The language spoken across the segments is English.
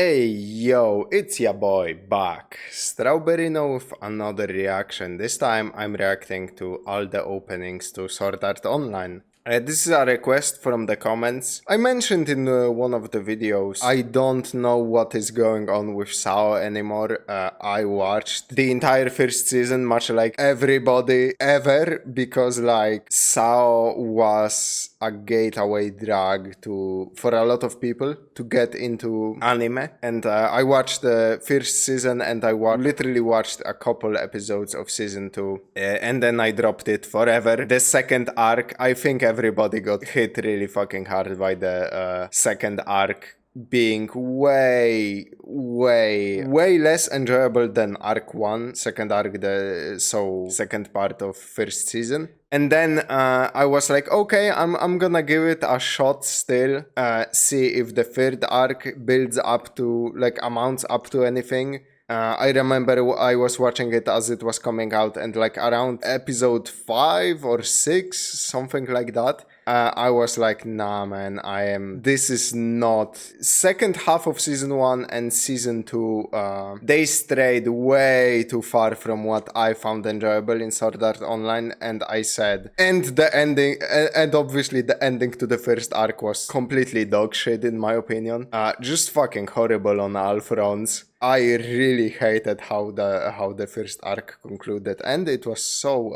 Hey yo, it's ya boy back. Strawberry now with another reaction. This time I'm reacting to all the openings to Sword Art Online. This is a request from the comments. I mentioned in one of the videos, I don't know what is going on with SAO anymore. I watched the entire first season, much like everybody ever, because like SAO was a gateway drug for a lot of people to get into anime. And I watched the first season and I literally watched a couple episodes of season 2 and then I dropped it forever. The second arc, I think everybody got hit really fucking hard by the second arc being way less enjoyable than arc 1, second arc, second part of first season. And then I was like, okay, I'm gonna give it a shot still, see if the third arc builds up to, like, amounts up to anything. I remember I was watching it as it was coming out, and like around episode 5 or 6, something like that, I was like, nah man, this is not. Second half of season 1 and season 2, they strayed way too far from what I found enjoyable in Sword Art Online, and I said, and the ending, and obviously the ending to the first arc was completely dog shit in my opinion. Just fucking horrible on all fronts. I really hated how the first arc concluded, and it was so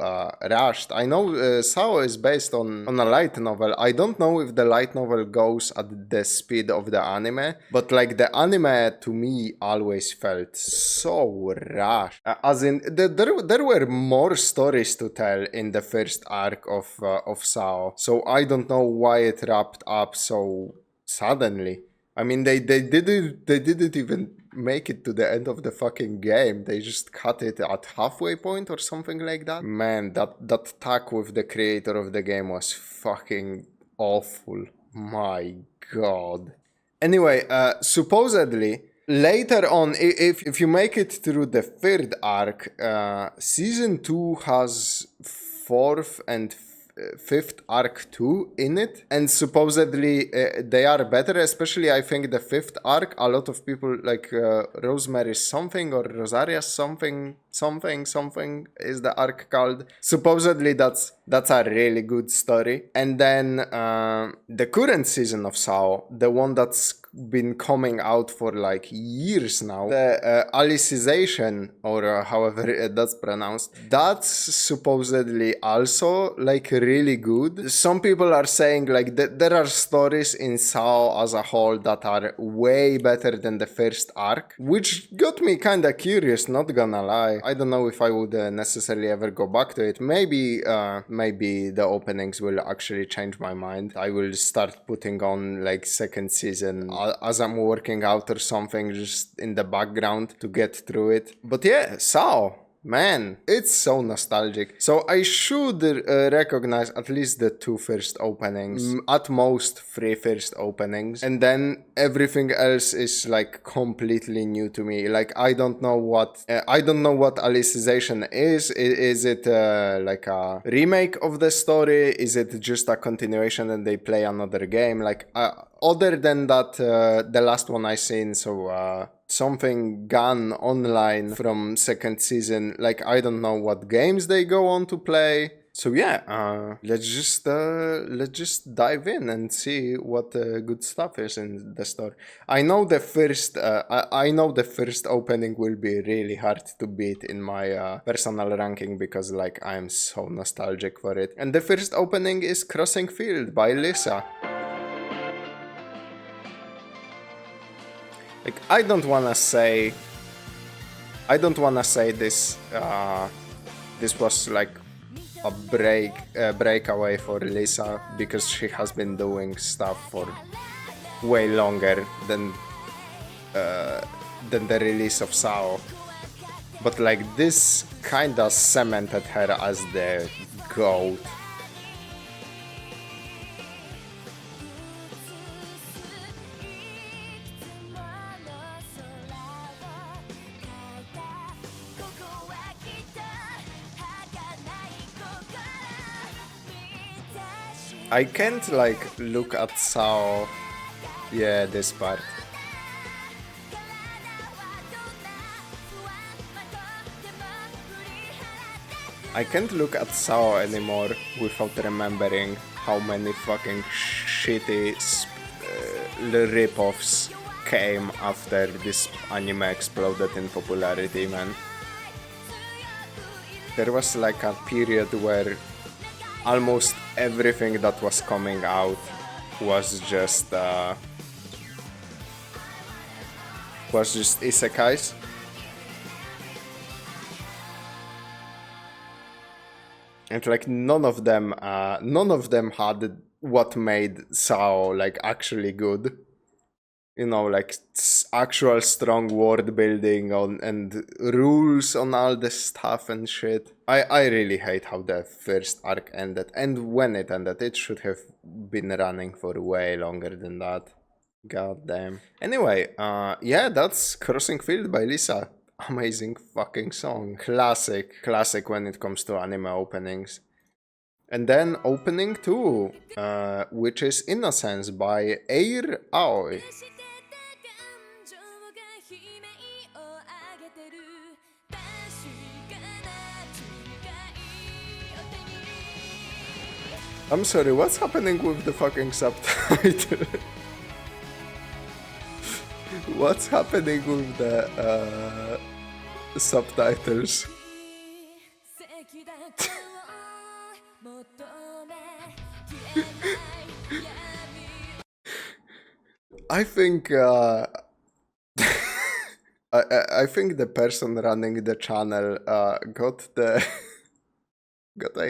rushed. I know SAO is based on a light novel. I don't know if the light novel goes at the speed of the anime, but like the anime to me always felt so rushed. As in, there were more stories to tell in the first arc of SAO, so I don't know why it wrapped up so suddenly. I mean, they didn't even make it to the end of the fucking game. They just cut it at halfway point or something like that. Man, that talk with the creator of the game was fucking awful. My god. Anyway, supposedly later on, if you make it through the third arc, season 2 has fourth and fifth arc too in it, and supposedly they are better, especially I think the fifth arc. A lot of people like Rosemary something or Rosaria something is the arc called. Supposedly that's a really good story. And then the current season of SAO, the one that's been coming out for like years now, the Alicization, or however that's pronounced, that's supposedly also like really good. Some people are saying like that there are stories in SAO as a whole that are way better than the first arc, which got me kinda curious, not gonna lie. I don't know if I would necessarily ever go back to it. Maybe the openings will actually change my mind. I will start putting on like second season as I'm working out or something, just in the background to get through it. But yeah, SAO, man, it's so nostalgic. So I should recognize at least the 2 first openings, at most 3 first openings, and then everything else is like completely new to me. Like I don't know what Alicization is. Is it like a remake of the story? Is it just a continuation and they play another game? Like other than that, the last one I seen, so something Gun Online from second season, like I don't know what games they go on to play. So yeah, let's just dive in and see what good stuff is in the store. I know the first opening will be really hard to beat in my personal ranking, because like I am so nostalgic for it. And the first opening is Crossing Field by Lisa. Like I don't wanna say this this was like a breakaway for Lisa, because she has been doing stuff for way longer than the release of SAO. But like this kinda cemented her as the GOAT. I can't like look at SAO. Yeah, this part. I can't look at SAO anymore without remembering how many fucking shitty rip-offs came after this anime exploded in popularity, man. There was like a period where almost everything that was coming out was just isekais. And like none of them had what made SAO like actually good. You know, like actual strong world building on and rules on all this stuff and shit. I really hate how the first arc ended, and when it ended, it should have been running for way longer than that. God damn. Anyway, yeah, that's Crossing Field by Lisa. Amazing fucking song. Classic when it comes to anime openings. And then opening 2, which is Innocence by Air Aoi. I'm sorry, what's happening with the fucking subtitle? What's happening with the subtitles? I think I think the person running the channel got a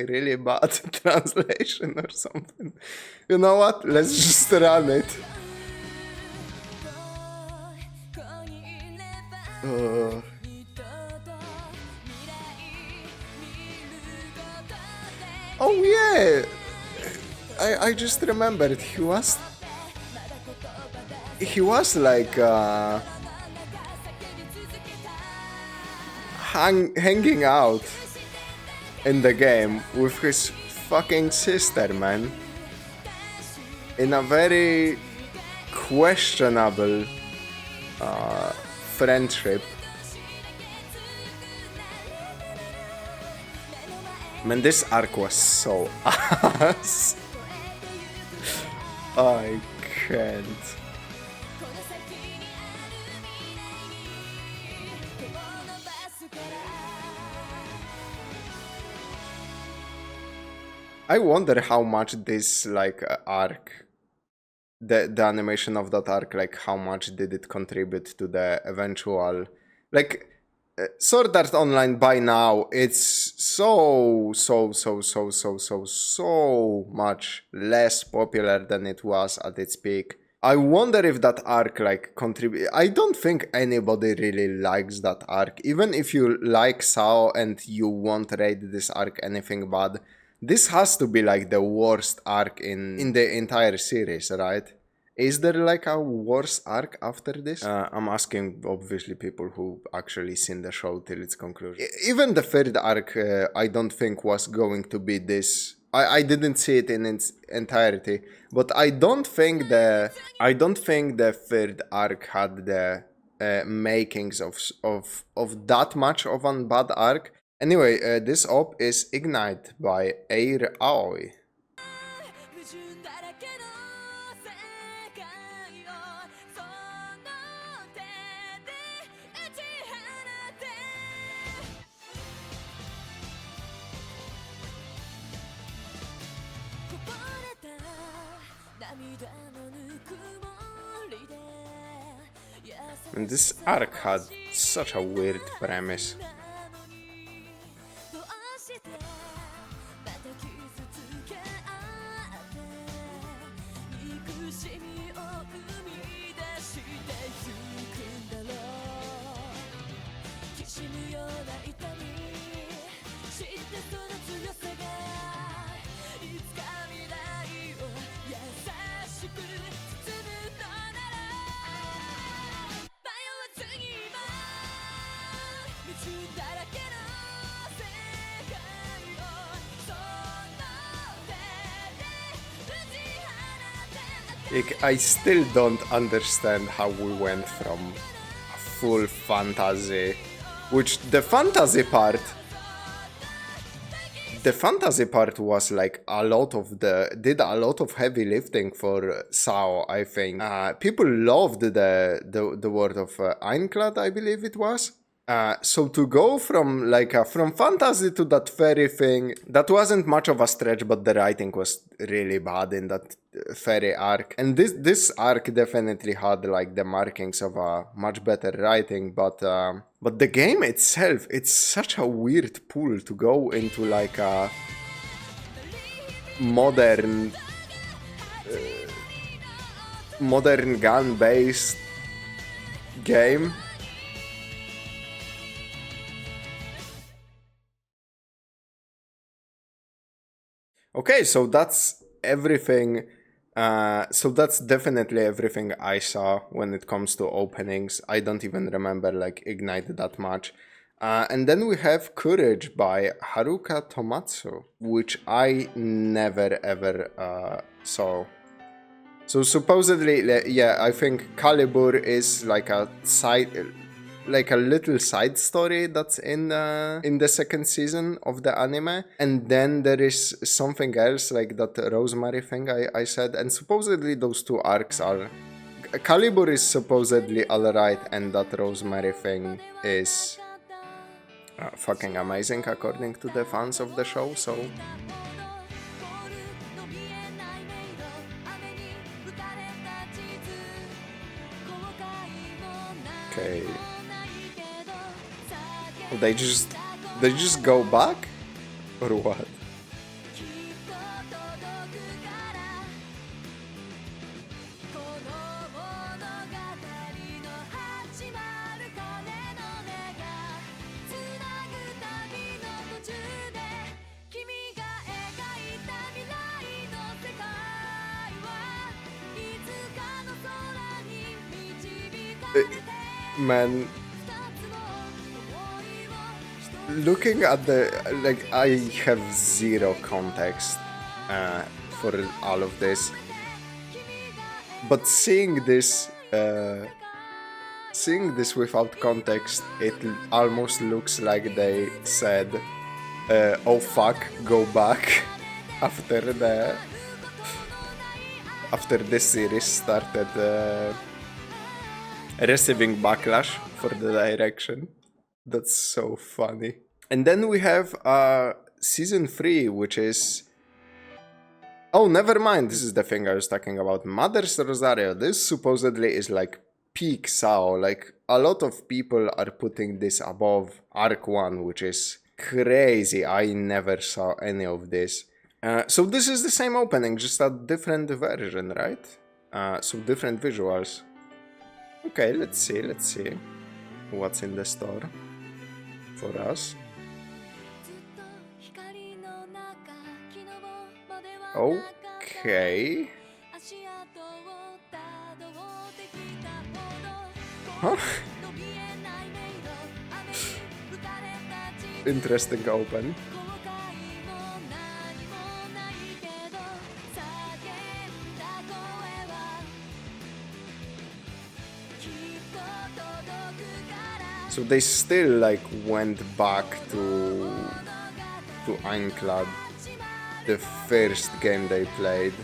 really bad translation or something. You know what? Let's just run it. Oh yeah! I just remembered he was like hanging out in the game with his fucking sister, man, in a very questionable friendship. Man, this arc was so ass. I can't. I wonder how much this like arc, the animation of that arc, like how much did it contribute to the eventual, like Sword Art Online by now, it's so much less popular than it was at its peak. I wonder if that arc like contribute. I don't think anybody really likes that arc. Even if you like SAO and you won't rate this arc anything bad, this has to be like the worst arc in the entire series, right? Is there like a worse arc after this? I'm asking obviously people who actually seen the show till its conclusion. Even the third arc, I don't think was going to be this. I didn't see it in its entirety, but I don't think the third arc had the makings of that much of a bad arc. Anyway, this op is Ignite by Air Aoi. And this arc had such a weird premise. Like, I still don't understand how we went from a full fantasy, which the fantasy part The fantasy part was like did a lot of heavy lifting for SAO, I think. People loved the world of Ironclad, I believe it was. So to go from from fantasy to that fairy thing, that wasn't much of a stretch, but the writing was really bad in that fairy arc. And this arc definitely had like the markings of a much better writing, but the game itself, it's such a weird pull to go into like a modern modern gun-based game. Okay, so that's everything. So that's definitely everything I saw when it comes to openings. I don't even remember like Ignite that much. And then we have Courage by Haruka Tomatsu, which I never ever saw. So supposedly, yeah, I think Calibur is like a little side story that's in the second season of the anime, and then there is something else like that Rosemary thing I said, and supposedly those two arcs are. Calibur is supposedly alright, and that Rosemary thing is fucking amazing according to the fans of the show. So. Okay. They just go back? Or what? Man, looking at the I have zero context for all of this, but seeing this without context, it almost looks like they said, "Oh fuck, go back," after this series started receiving backlash for the direction. That's so funny. And then we have season 3, which is... Oh, never mind. This is the thing I was talking about. Mother's Rosario. This supposedly is like peak SAO. Like, a lot of people are putting this above Arc 1, which is crazy. I never saw any of this. So this is the same opening, just a different version, right? So different visuals. Okay, let's see what's in the store for us. Okay. Huh? Interesting open. So they still like went back to Ironclad, the first game they played.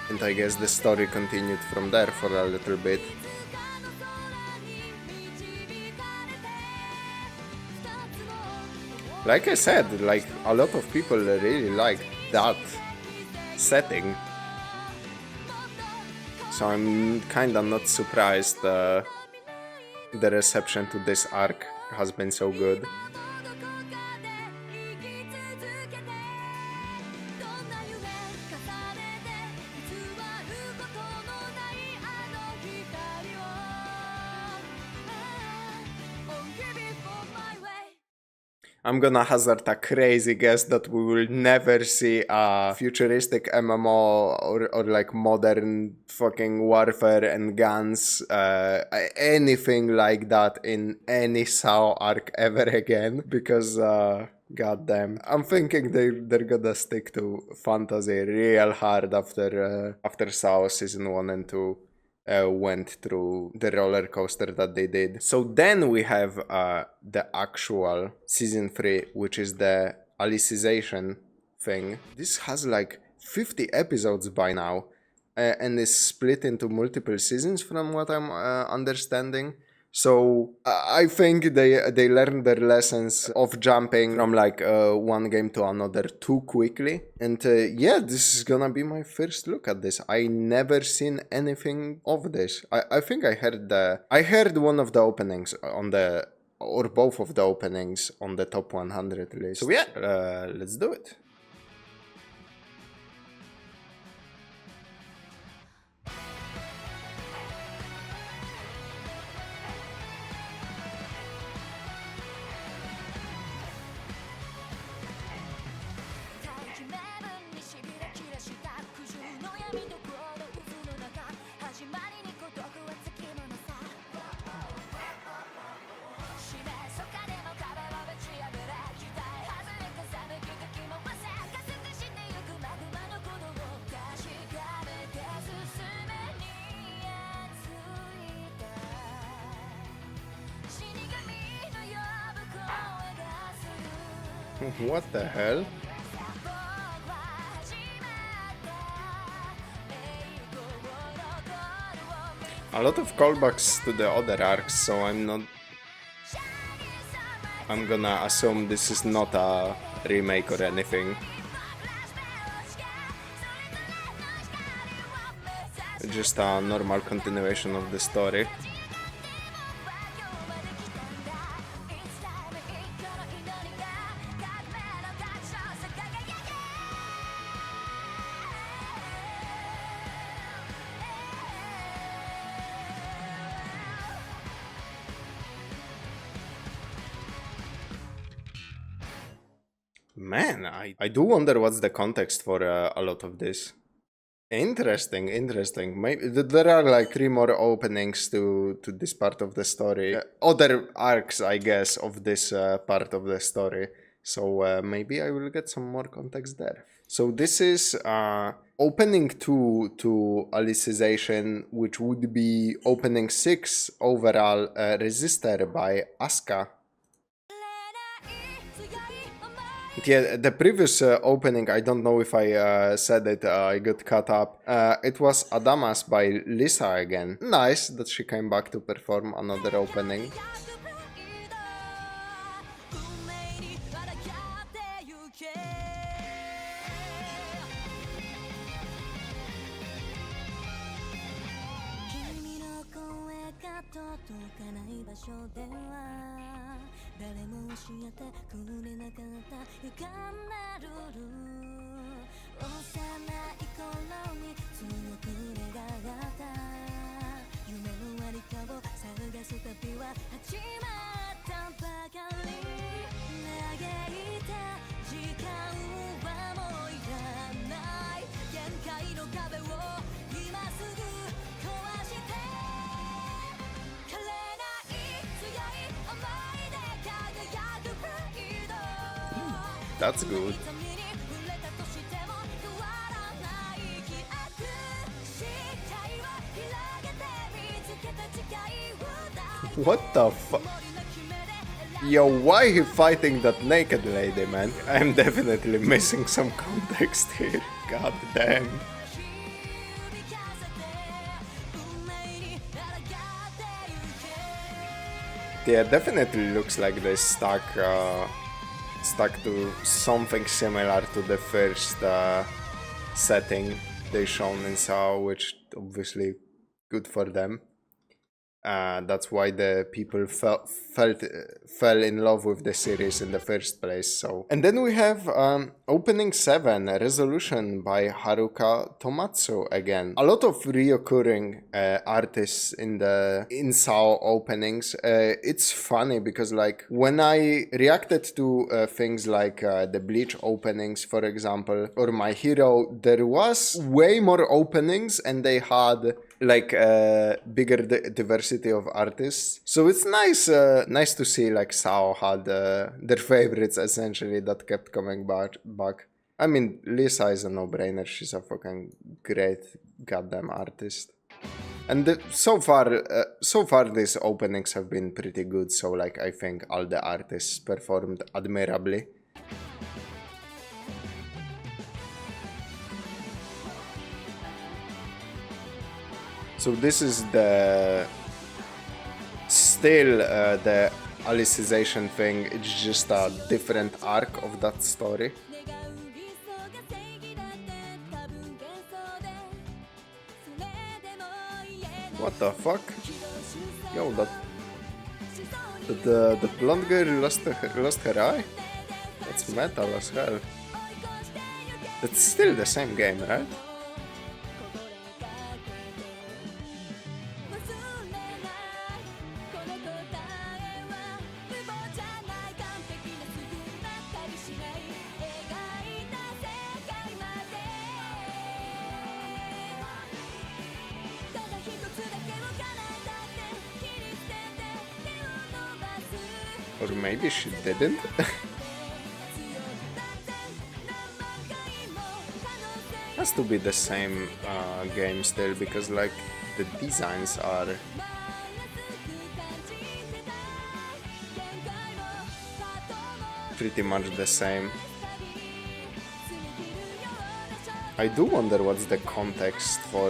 And I guess the story continued from there for a little bit. Like I said, like a lot of people really like that setting. So I'm kinda not surprised the reception to this arc has been so good. I'm gonna hazard a crazy guess that we will never see a futuristic MMO or like modern fucking warfare and guns, anything like that in any SAO arc ever again, because goddamn, I'm thinking they're gonna stick to fantasy real hard after SAO season 1 and 2. went through the roller coaster that they did. So then we have the actual season 3, which is the Alicization thing. This has like 50 episodes by now, and is split into multiple seasons from what I'm understanding. So I think they learned their lessons of jumping from like one game to another too quickly. And yeah, this is gonna be my first look at this. I never seen anything of this. I think I heard one of the openings on the, or both of the openings on the top 100 list. So yeah, let's do it. What the hell? A lot of callbacks to the other arcs, so I'm gonna assume this is not a remake or anything. Just a normal continuation of the story. Man, I do wonder what's the context for a lot of this. Interesting. Maybe there are like 3 more openings to this part of the story. Other arcs, I guess, of this part of the story. So maybe I will get some more context there. So this is opening 2 to Alicization, which would be opening 6 overall, Resistor by Asuka. Yeah, the previous opening, I don't know if I said it, I got cut up. It was Adamas by Lisa again. Nice that she came back to perform another opening. That's good. What the fuck? Yo, why he fighting that naked lady, man? I'm definitely missing some context here. God damn. Yeah, definitely looks like they stuck to something similar to the first setting they shown in SAO, which obviously good for them. That's why the people fell in love with the series in the first place. So, and then we have opening 7, Resolution by Haruka Tomatsu again. A lot of reoccurring artists in SAO openings. It's funny because like when I reacted to things like the Bleach openings, for example, or My Hero, there was way more openings and they had like bigger diversity of artists. So it's nice to see like SAO had their favorites essentially that kept coming back. I mean, Lisa is a no-brainer. She's a fucking great goddamn artist. And so far these openings have been pretty good, so like I think all the artists performed admirably. So this is still the Alicization thing, it's just a different arc of that story. What the fuck? Yo, the blonde girl lost her eye? That's metal as hell. It's still the same game, right? Or maybe she didn't? Has to be the same game still, because like the designs are pretty much the same. I do wonder what's the context for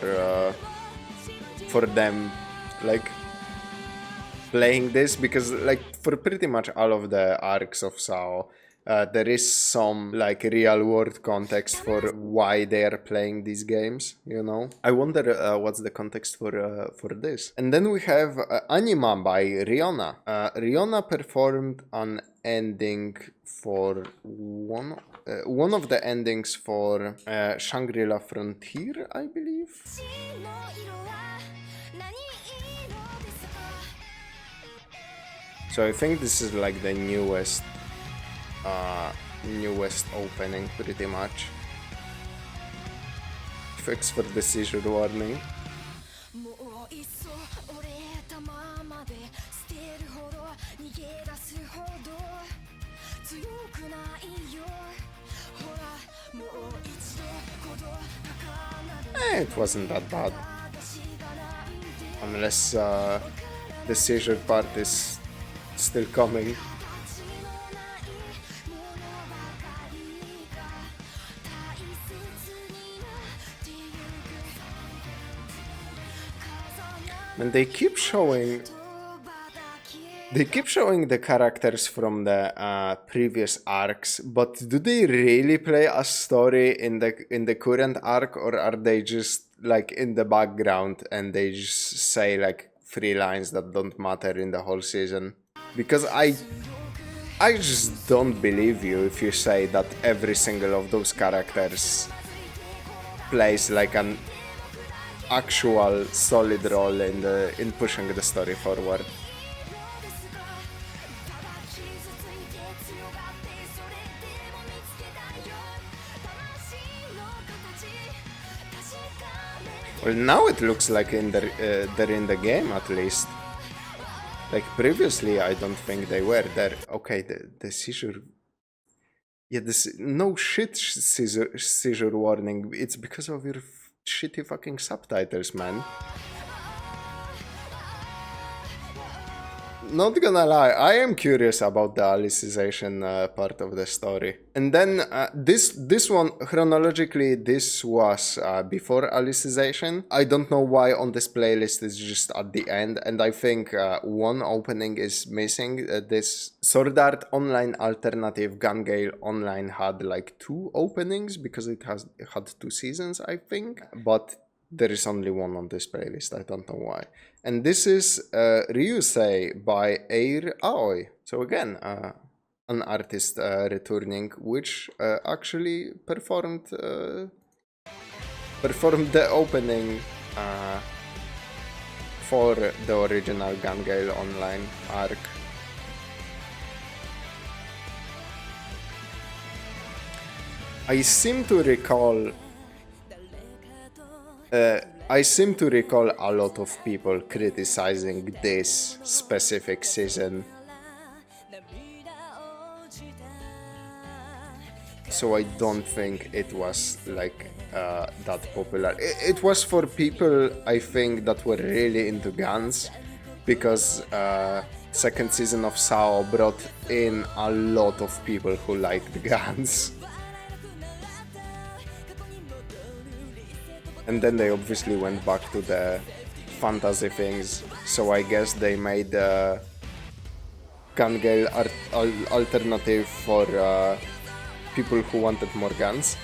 them like playing this, because like for pretty much all of the arcs of SAO, there is some like real world context for why they are playing these games, you know? I wonder what's the context for this. And then we have Anima by Rihanna. Rihanna performed an ending for one of the endings for Shangri-La Frontier, I believe. So I think this is like the newest opening, pretty much. Fix for the seizure warning. It wasn't that bad. Unless the seizure part is still coming. And they keep showing the characters from the previous arcs, but do they really play a story in the current arc, or are they just like in the background and they just say like 3 lines that don't matter in the whole season? Because I just don't believe you if you say that every single of those characters plays like an actual solid role in pushing the story forward. Well, now it looks like they're in the game at least. Like previously, I don't think they were there. Okay, the seizure. Yeah, this no shit seizure warning. It's because of your shitty fucking subtitles, man. Not gonna lie, I am curious about the Alicization part of the story. And then this one, chronologically, this was before Alicization. I don't know why on this playlist it's just at the end, and I think one opening is missing. This Sword Art Online alternative Gale Online had like 2 openings because it had 2 seasons, I think. But there is only one on this playlist, I don't know why. And this is Ryusei by Eir Aoi. So again, an artist returning, which actually performed the opening for the original Gale Online arc. I seem to recall a lot of people criticizing this specific season. so I don't think it was like that popular. It was for people, I think, that were really into guns, because second season of SAO brought in a lot of people who liked guns. And then they obviously went back to the fantasy things, so I guess they made the Gale alternative for people who wanted more guns.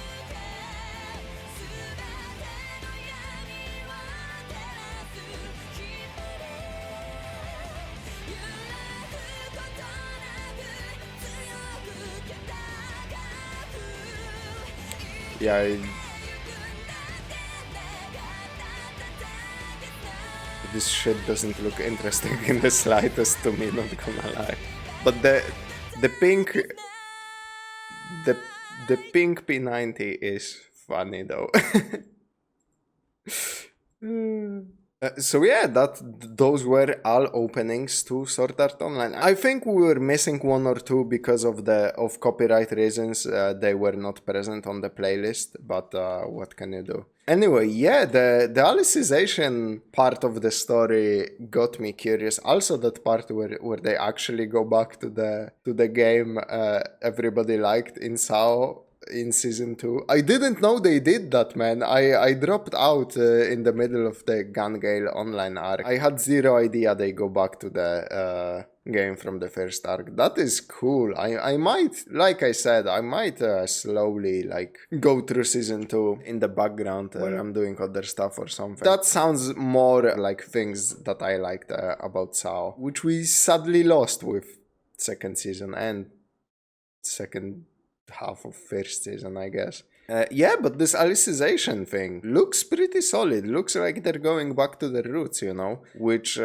Yeah, this shit doesn't look interesting in the slightest to me, not gonna lie. But the pink the pink P90 is funny though. So yeah, those were all openings to Sword Art Online. I think we were missing one or two because of copyright reasons. They were not present on the playlist, but what can you do? Anyway, yeah, the Alicization part of the story got me curious. Also, that part where they actually go back to the game everybody liked in SAO in season 2. I didn't know they did that, man. I dropped out in the middle of the Gale online arc. I had zero idea they go back to the game from the first arc. That is cool. I might, like I said, I might slowly like go through season 2 in the background when I'm doing other stuff or something. That sounds more like things that I liked about SAO, which we sadly lost with second season and second half of first season, I guess. Yeah, but this Alicization thing looks pretty solid. Looks like they're going back to their roots, you know. Which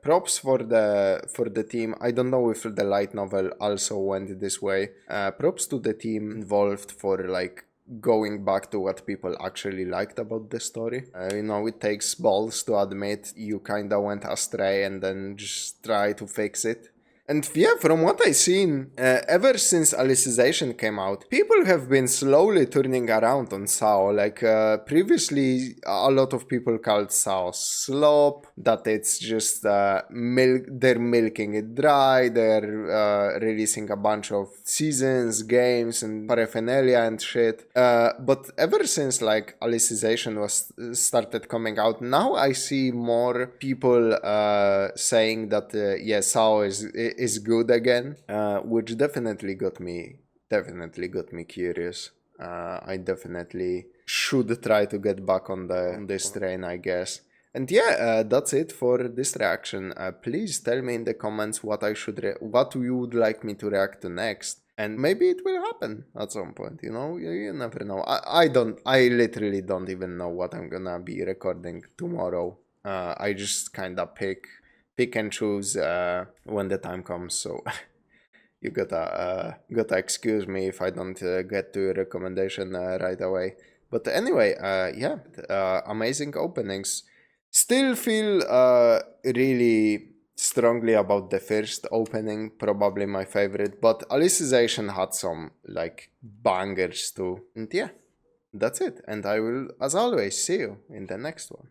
props for the team. I don't know if the light novel also went this way. Props to the team involved for like going back to what people actually liked about the story. You know, it takes balls to admit you kinda went astray and then just try to fix it. And yeah, from what I've seen, ever since Alicization came out, people have been slowly turning around on SAO. Like, previously, a lot of people called SAO slop, that it's just they're milking it dry, they're releasing a bunch of seasons, games, and paraphernalia and shit. But ever since, like, Alicization started coming out, now I see more people saying that, yeah, SAO is good again, which definitely got me curious. I definitely should try to get back on this train, I guess. And yeah, that's it for this reaction. Please tell me in the comments what you would like me to react to next. And maybe it will happen at some point, you know? You never know. I literally don't even know what I'm gonna be recording tomorrow. I just kinda pick and choose when the time comes, so you gotta excuse me if I don't get to your recommendation right away. But anyway, yeah, amazing openings. Still feel really strongly about the first opening, probably my favorite, but Alicization had some like bangers too. And yeah, that's it, and I will, as always, see you in the next one.